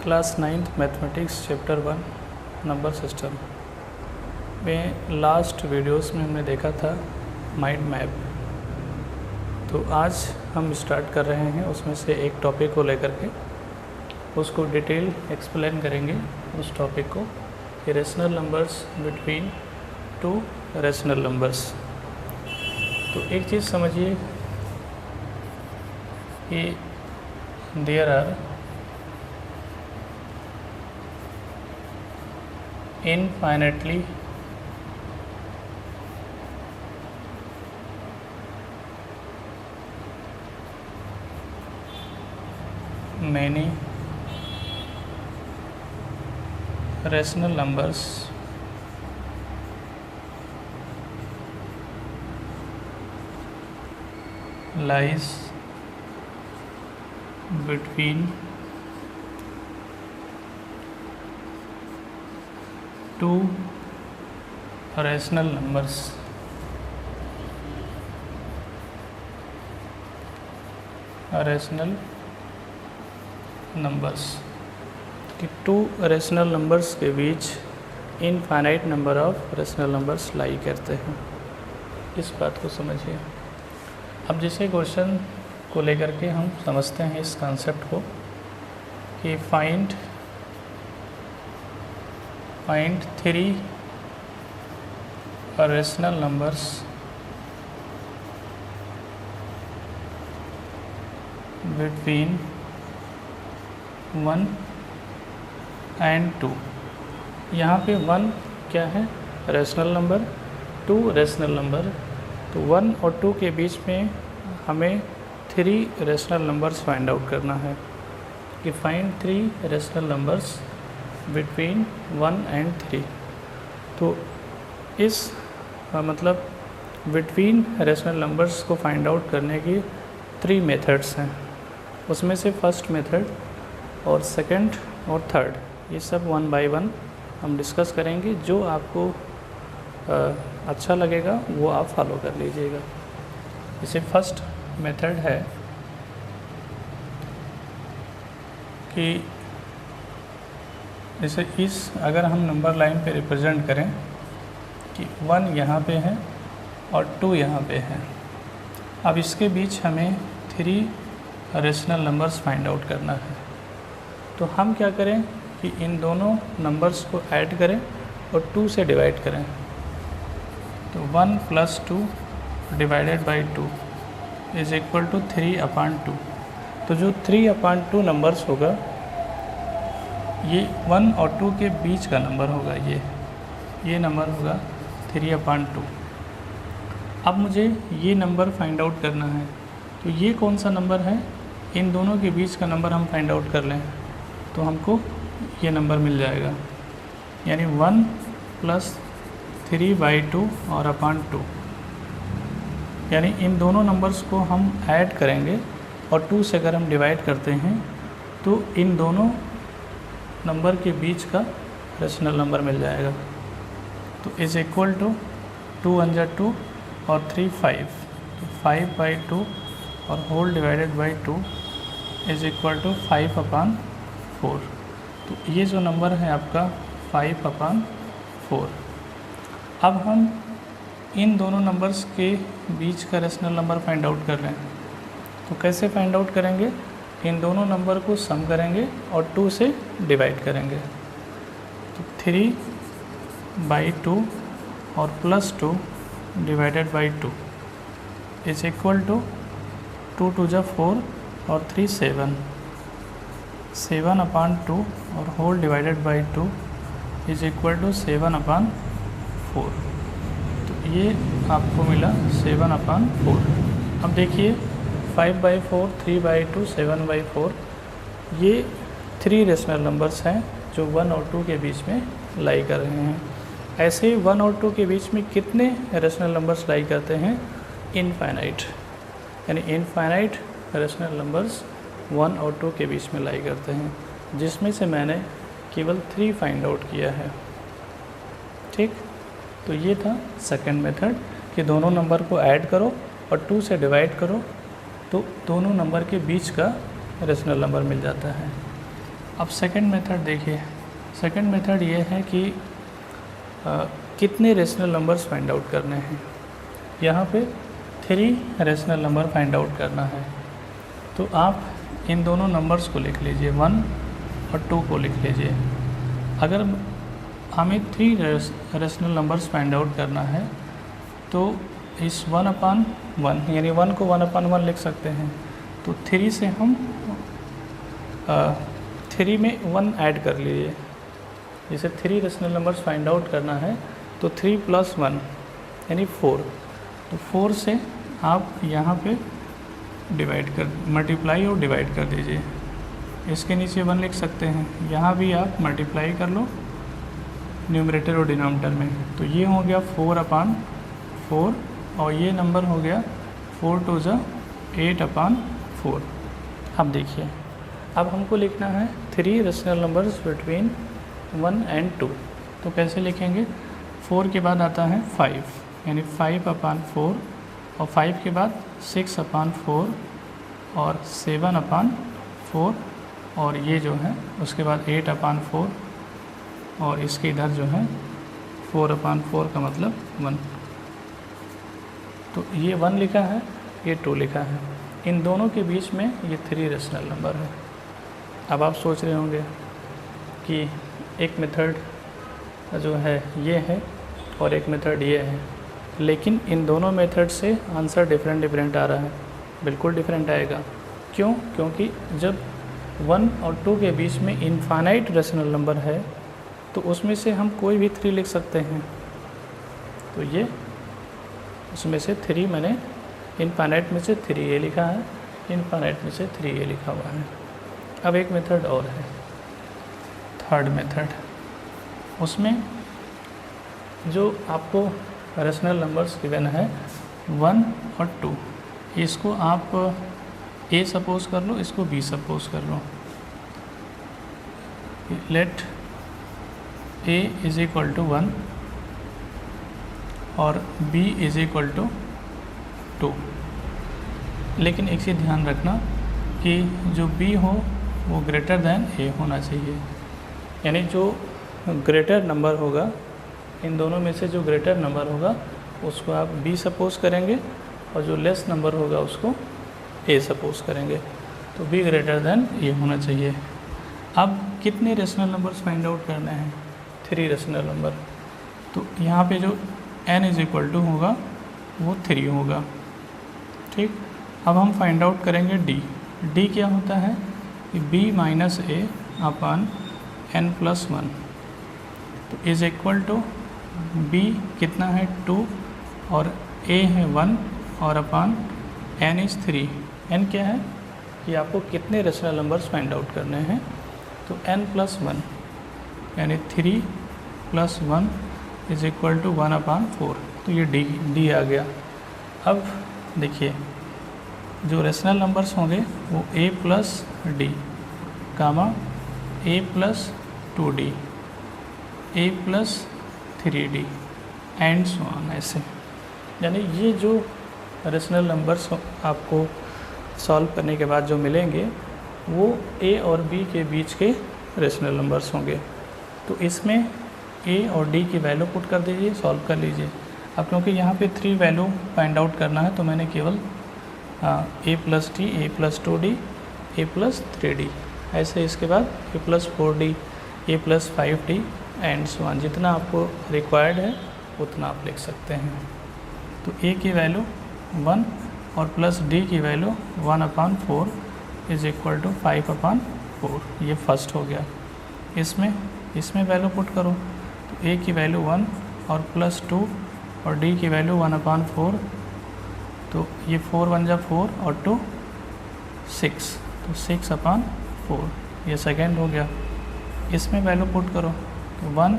Class 9th mathematics chapter 1 number system में last videos में हमने देखा था माइंड मैप। तो आज हम स्टार्ट कर रहे हैं उसमें से एक टॉपिक को लेकर के, उसको डिटेल एक्सप्लेन करेंगे उस टॉपिक को, कि rational numbers between two rational numbers. तो एक चीज़ समझिए कि there are infinitely many rational numbers lies between two rational numbers। Rational numbers कि टू रेशनल नंबर्स के बीच infinite number of rational numbers lie करते हैं। इस बात को समझिए। अब जैसे क्वेश्चन को लेकर के हम समझते हैं इस कॉन्सेप्ट को कि find 3 rational numbers between 1 and 2। यहाँ पे 1 क्या है? Rational number, 2 rational number. तो 1 और 2 के बीच में हमें 3 रेशनल नंबर्स फाइंड आउट करना है कि find 3 rational numbers between 1 and 3। तो इस मतलब बिटवीन रेशनल नंबर्स को फाइंड आउट करने की 3 मेथड्स हैं। उसमें से फर्स्ट मेथड और सेकंड और थर्ड, ये सब 1 by 1 हम डिस्कस करेंगे। जो आपको अच्छा लगेगा वो आप फॉलो कर लीजिएगा। जैसे फर्स्ट मेथड है कि जैसे इस अगर हम नंबर लाइन पे रिप्रेजेंट करें कि 1 यहाँ पे है और 2 यहाँ पे है। अब इसके बीच हमें 3 रेशनल नंबर्स फाइंड आउट करना है। तो हम क्या करें कि इन दोनों नंबर्स को ऐड करें और 2 से डिवाइड करें। तो 1 + 2 divided by 2 is equal to 3/2। तो जो 3/2 नंबर्स होगा ये 1 और 2 के बीच का नंबर होगा। ये नंबर होगा 3/2। अब मुझे ये नंबर फाइंड आउट करना है। तो ये कौन सा नंबर है? इन दोनों के बीच का नंबर हम फाइंड आउट कर लें तो हमको ये नंबर मिल जाएगा, यानी 1 + 3/2 और /2। यानी इन दोनों नंबर्स को हम ऐड करेंगे और 2 से अगर हम डिवाइड करते हैं तो इन दोनों नंबर के बीच का रेशनल नंबर मिल जाएगा। तो इज इक्वल टू 2 × 2 और 3 5। तो 5/2 और whole divided by 2 is equal to 5/4। तो ये जो नंबर है आपका 5/4। अब हम इन दोनों नंबर्स के बीच का रेशनल नंबर फाइंड आउट कर रहे हैं। तो कैसे फाइंड आउट करेंगे? इन दोनों नंबर को सम करेंगे और 2 से डिवाइड करेंगे। तो 3/2 और +2 divided by 2 is equal to 2 × 2 = 4 और 3 7। 7/2 और whole divided by 2 is equal to 7/4। तो ये आपको मिला 7/4। अब देखिए 5/4, 3/2, 7/4 ये 3 रेशनल नंबर्स हैं जो 1 और 2 के बीच में लाई कर रहे हैं। ऐसे ही 1 और 2 के बीच में कितने रेशनल नंबर्स लाई करते हैं? इनफाइनाइट, यानी इनफाइनाइट रेशनल नंबर्स 1 और 2 के बीच में लाई करते हैं, जिसमें से मैंने केवल 3 फाइंड आउट किया है। ठीक, तो ये था सेकंड मेथड कि दोनों नंबर को ऐड करो और 2 से डिवाइड करो तो दोनों नंबर के बीच का रेशनल नंबर मिल जाता है। अब सेकंड मेथड देखिए। सेकंड मेथड ये है कि कितने रेशनल नंबर्स फाइंड आउट करने हैं। यहाँ पे 3 रेशनल नंबर फाइंड आउट करना है। तो आप इन दोनों नंबर्स को लिख लीजिए, 1 और 2 को लिख लीजिए। अगर हमें 3 रेशनल नंबर्स फाइंड आउट करना है तो इस 1/1 यानी 1 को 1/1 लिख सकते हैं। तो 3 से हम 3 में 1 ऐड कर लीजिए। जैसे 3 रेशनल नंबर्स फाइंड आउट करना है तो 3 + 1 यानी 4। तो 4 से आप यहाँ पे मल्टीप्लाई और डिवाइड कर दीजिए। इसके नीचे 1 लिख सकते हैं, यहाँ भी आप मल्टीप्लाई कर लो न्यूमरेटर और डिनोमिनेटर में। तो ये हो गया 4/4 और ये नंबर हो गया 4 × 2 = 8/4। अब देखिए, अब हमको लिखना है 3 रेशनल नंबर्स बिटवीन 1 और 2। तो कैसे लिखेंगे? 4 के बाद आता है 5 यानी 5/4 और 5 के बाद 6/4 और 7/4 और ये जो है उसके बाद 8/4 और इसके इधर जो है 4/4 का मतलब 1। तो ये 1 लिखा है, ये 2 लिखा है। इन दोनों के बीच में ये 3 रेशनल नंबर है। अब आप सोच रहे होंगे कि एक मेथड जो है ये है और एक मेथड ये है, लेकिन इन दोनों मेथड से आंसर डिफरेंट आ रहा है। बिल्कुल डिफरेंट आएगा। क्यों? क्योंकि जब 1 और 2 के बीच में इनफाइनाइट रेशनल नंबर है तो उसमें से हम कोई भी 3 लिख सकते हैं। तो ये उसमें से 3 मैंने इनफाइनाइट में से 3 ये लिखा है, इनफाइनाइट में से 3 ये लिखा हुआ है। अब एक मेथड और है, थर्ड मेथड। उसमें जो आपको रेशनल नंबर्स गिवन है 1 और 2, इसको आप A सपोज कर लो, इसको B सपोज कर लो। लेट A = 1 और B = 2। लेकिन एक चीज़ ध्यान रखना कि जो B हो वो ग्रेटर दैन A होना चाहिए। यानी जो ग्रेटर नंबर होगा, इन दोनों में से जो ग्रेटर नंबर होगा उसको आप B सपोज करेंगे और जो लेस नंबर होगा उसको A सपोज करेंगे। तो B ग्रेटर दैन A होना चाहिए। अब कितने रेशनल नंबर्स फाइंड आउट करने हैं? 3 रेशनल नंबर। तो यहाँ पे जो n = होगा वो 3 होगा। ठीक, अब हम फाइंड आउट करेंगे D। D क्या होता है? B - A/n + 1। तो = B कितना है? 2 और A है 1 और अपन n = 3। n क्या है कि आपको कितने रेशनल नंबर्स फाइंड आउट करने हैं। तो n + 1 यानी 3 + 1 = 1/4। तो ये D आ गया। अब देखिए, जो रेशनल नंबर्स होंगे वो A + D, A + 2D, A + 3D and so on, ऐसे। यानी ये जो रेशनल नंबर्स आपको सॉल्व करने के बाद जो मिलेंगे वो A और B के बीच के रेशनल नंबर्स होंगे। तो इसमें A और D की वैल्यू पुट कर दीजिए, सॉल्व कर लीजिए। अब क्योंकि यहाँ पे 3 वैल्यू फाइंड आउट करना है तो मैंने केवल A + D, A + 2D, A + 3D, ऐसे इसके बाद A + 4D, A + 5D and so on. जितना आपको रिक्वायर्ड है उतना आप लिख सकते हैं। तो A की वैल्यू 1 और प्लस D की वैल्यू 1/4 = 5/4। ये फर्स्ट हो गया। इसमें वैल्यू पुट करो। तो A की वैल्यू 1 और प्लस 2 और D की वैल्यू 1/4। तो ये 4 × 1 = 4 और 2 6, तो 6/4 ये सेकेंड हो गया। इसमें वैल्यू पुट करो। तो 1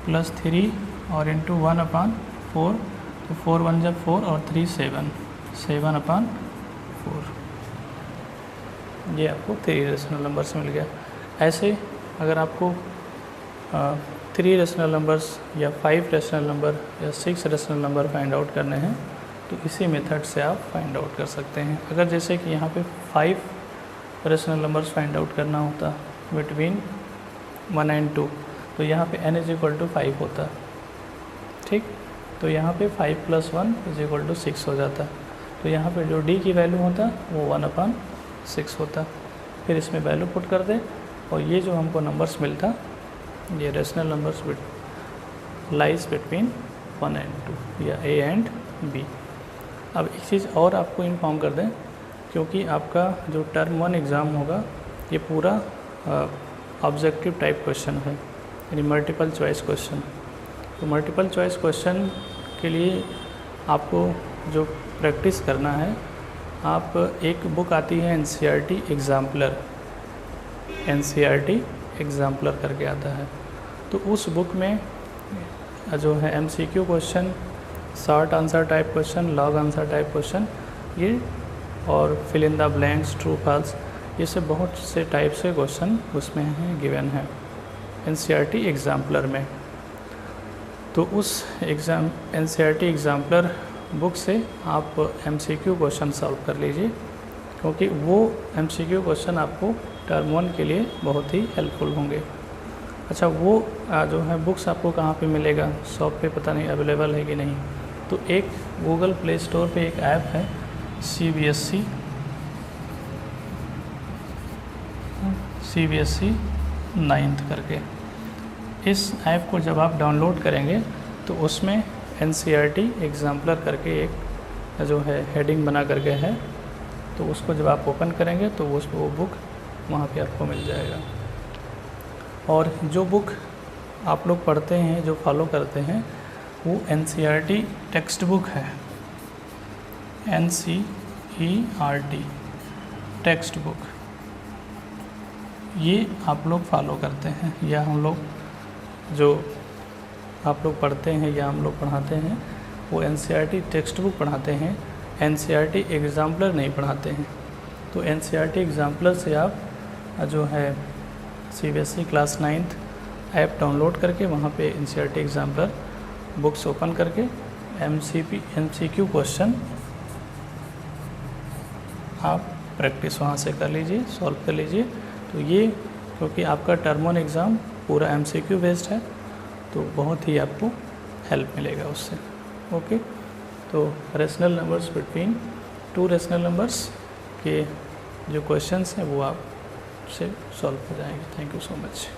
+ 3 और इंटू 1/4, तो 4 × 1 = 4 और 3 7, 7/4। ये आपको 3 रेशनल नंबर्स मिल गया। ऐसे अगर आपको 3 रेशनल नंबर्स या 5 रेशनल नंबर या 6 रेशनल नंबर फाइंड आउट करने हैं तो इसी मेथड से आप फाइंड आउट कर सकते हैं। अगर जैसे कि यहाँ पे 5 रेशनल नंबर्स फाइंड आउट करना होता बिटवीन 1 and 2, तो यहाँ पे n = 5 होता, ठीक। तो यहाँ पे 5 + 1 = 6 हो जाता। तो यहाँ पे जो d की वैल्यू होता वो 1/6 होता। फिर इसमें वैल्यू पुट कर दे और ये जो हमको नंबर्स मिलता, ये rational numbers lies between 1 and 2 या a and b। अब एक चीज़ और आपको इन्फॉर्म कर दें, क्योंकि आपका जो टर्म 1 एग्ज़ाम होगा ये पूरा ऑब्जेक्टिव टाइप क्वेश्चन है, यानी मल्टीपल चॉइस क्वेश्चन। तो मल्टीपल चॉइस क्वेश्चन के लिए आपको जो प्रैक्टिस करना है, आप एक बुक आती है NCERT एग्ज़ाम्पलर करके आता है, तो उस बुक में जो है MCQ question, short answer type question, long answer type question, ये और fill in the blanks, true false, ये सब बहुत से टाइप से क्वेश्चन उसमें हैं, गिवन है NCERT एग्ज़ाम्पलर में। तो उस NCERT एग्ज़ाम्पलर बुक से आप MCQ क्वेश्चन सॉल्व कर लीजिए, क्योंकि वो MCQ क्वेश्चन आपको टर्म 1 के लिए बहुत ही हेल्पफुल होंगे। अच्छा, वो जो है बुक्स आपको कहाँ पे मिलेगा, शॉप पे पता नहीं अवेलेबल है कि नहीं। तो एक गूगल प्ले स्टोर पे एक ऐप है CBSE 9th करके। इस ऐप को जब आप डाउनलोड करेंगे तो उसमें NCERT एग्ज़ाम्पलर करके एक जो है हेडिंग बना करके है, तो उसको जब आप ओपन करेंगे तो वो बुक वहाँ पे आपको मिल जाएगा। और जो बुक आप लोग पढ़ते हैं, जो फॉलो करते हैं, वो NCERT टेक्स्ट बुक है, NCERT टेक्स्ट बुक, ये आप लोग फॉलो करते हैं, या हम लोग जो आप लोग पढ़ते हैं या हम लोग पढ़ाते हैं वो NCERT टेक्स्ट बुक पढ़ाते हैं, NCERT एग्ज़ाम्पलर नहीं पढ़ाते हैं। तो NCERT एग्ज़ाम्पलर से आप जो है CBSE class 9th app download करके वहाँ पे NCERT एग्ज़ाम्पलर बुक्स ओपन करके MCQ क्वेश्चन आप प्रैक्टिस वहाँ से कर लीजिए, सॉल्व कर लीजिए। तो ये क्योंकि आपका टर्म 1 एग्ज़ाम पूरा MCQ बेस्ड है, तो बहुत ही आपको हेल्प मिलेगा उससे। ओके, तो rational numbers between 2 rational numbers के जो क्वेश्चंस हैं वो आप से सॉल्व हो जाएंगे। Thank you so much.